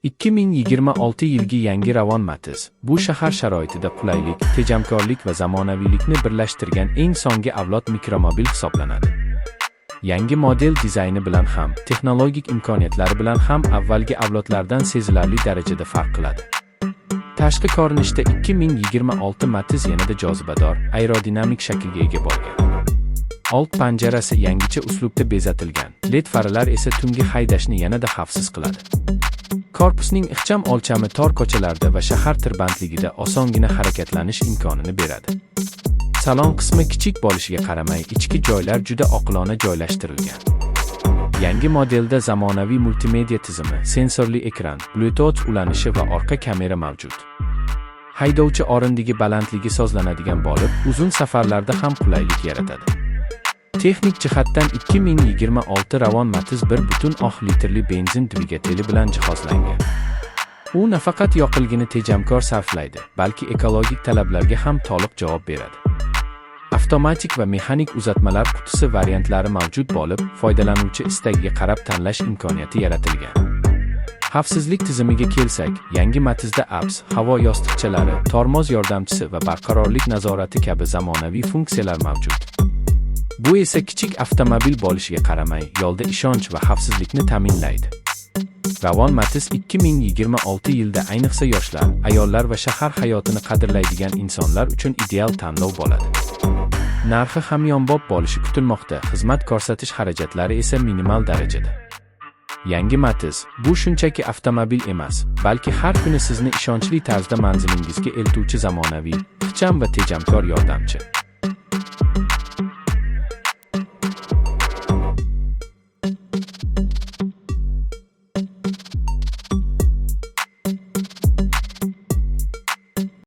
2026 yilgi yangi Ravon Matiz bu shahar sharoitida qulaylik, tejamkorlik va zamonaviylikni birlashtirgan eng so'nggi avlod mikromobil hisoblanadi. Yangi model dizayni bilan ham, texnologik imkoniyatlari bilan ham avvalgi avlodlardan sezilarli darajada farq qiladi. Tashqi ko'rinishda 2026 Matiz yanada jozibador, aerodinamik shaklga ega bo'lgan. Old panjarasi yangicha uslubda bezatilgan, LED faralar esa tungi haydashni yanada xavfsiz qiladi. Korpusning ixcham o'lchami tor ko'chalarda va shahar tirbandligida osongina harakatlanish imkonini beradi. Salon qismi kichik bo'lishiga qaramay, ichki joylar juda oqilona joylashtirilgan. Yangi modelda zamonaviy multimedia tizimi, sensorli ekran, Bluetooth ulanishi va orqa kamera mavjud. Haydovchi o'rindagi balandligi sozlanadigan bo'lib, uzun safarlarda ham qulaylik yaratadi. Texnik jihatdan 2026 Ravon Matiz 1,6 litrli benzin dvigateli bilan jihozlangan. U nafaqat yoqilg'ini tejamkor sarflaydi, balki ekologik talablarga ham to'liq javob beradi. Avtomatik va mexanik uzatmalar qutisi variantlari mavjud bo'lib, foydalanuvchi istagiga qarab tanlash imkoniyati yaratilgan. Xavfsizlik tizimiga kelsak, yangi Matizda ABS, havo yostiqchalari, tormoz yordamchisi va barqarorlik nazorati kabi zamonaviy funksiyalar mavjud. Bu esa kichik avtomobil bo'lishiga qaramay, yo'lda ishonch va xavfsizlikni ta'minlaydi. Ravon Matiz 2026 yilda ayniqsa yoshlar, ayollar va shahar hayotini qadrlaydigan insonlar uchun ideal tanlov bo'ladi. Narxi hamyonbop bo'lishi kutilmoqda, xizmat ko'rsatish xarajatlari esa minimal darajada. Yangi Matiz bu shunchaki avtomobil emas, balki har kuni sizni ishonchli tarzda manzilingizga eltuvchi zamonaviy, ixcham va tejamkor yordamchi.